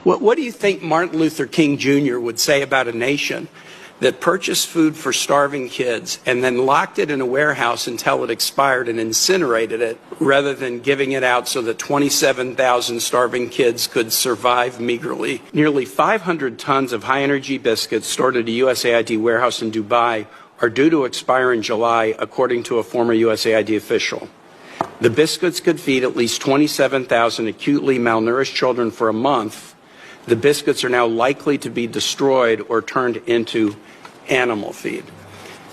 What do you think Martin Luther King Jr. would say about a nation that purchased food for starving kids and then locked it in a warehouse until it expired and incinerated it, rather than giving it out so that 27,000 starving kids could survive meagerly? Nearly 500 tons of high-energy biscuits stored at a USAID warehouse in Dubai are due to expire in July, according to a former USAID official. The biscuits could feed at least 27,000 acutely malnourished children for a month. The biscuits are now likely to be destroyed or turned into animal feed.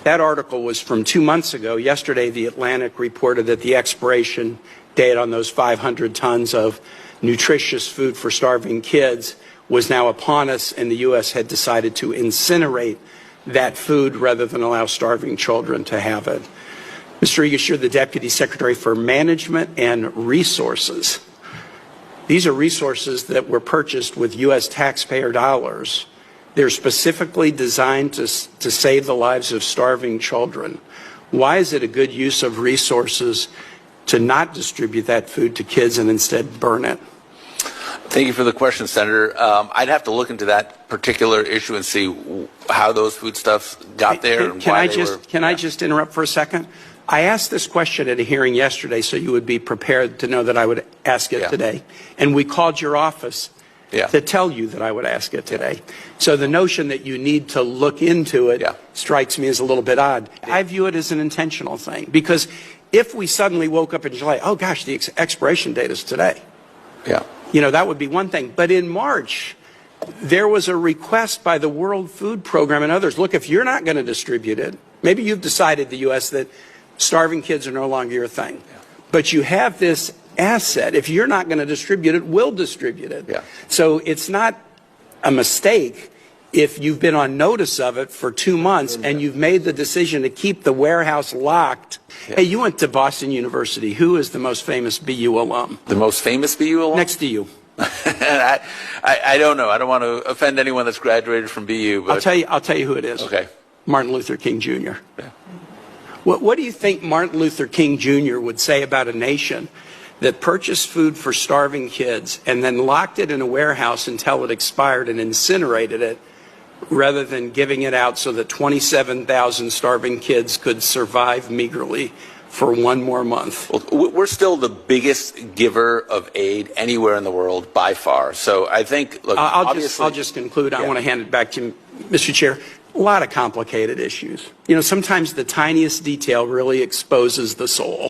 That article was from 2 months ago. Yesterday, The Atlantic reported that the expiration date on those 500 tons of nutritious food for starving kids was now upon us, and the U.S. had decided to incinerate that food rather than allow starving children to have it. Mr. Regas, you're the Deputy Secretary for Management and Resources. These are resources that were purchased with U.S. taxpayer dollars. They're specifically designed to save the lives of starving children. Why is it a good use of resources to not distribute that food to kids and instead burn it? Thank you for the question, Senator. I'd have to look into that particular issue and see how those foodstuffs got there. Can I just interrupt for a second? I asked this question at a hearing yesterday so you would be prepared to know that I would ask it today. And we called your office to tell you that I would ask it today. So the notion that you need to look into it strikes me as a little bit odd. I view it as an intentional thing, because if we suddenly woke up in July, oh gosh, the expiration date is today. You know, that would be one thing. But in March, there was a request by the World Food Program and others, look, if you're not going to distribute it, maybe you've decided, the U.S., that starving kids are no longer your thing. But you have this asset. If you're not going to distribute it, we'll distribute it. So it's not a mistake if you've been on notice of it for 2 months and you've made the decision to keep the warehouse locked. Hey, you went to Boston University. Who is the most famous BU alum? The most famous BU alum? Next to you. I don't know. I don't want to offend anyone that's graduated from BU. But I'll tell you who it is. Okay. Martin Luther King Jr. What do you think Martin Luther King Jr. would say about a nation that purchased food for starving kids and then locked it in a warehouse until it expired and incinerated it, rather than giving it out so that 27,000 starving kids could survive meagerly for 1 more month? Well, we're still the biggest giver of aid anywhere in the world by far. So I think, look, I'll just conclude. I want to hand it back to you, Mr. Chair. A lot of complicated issues. You know, sometimes the tiniest detail really exposes the soul.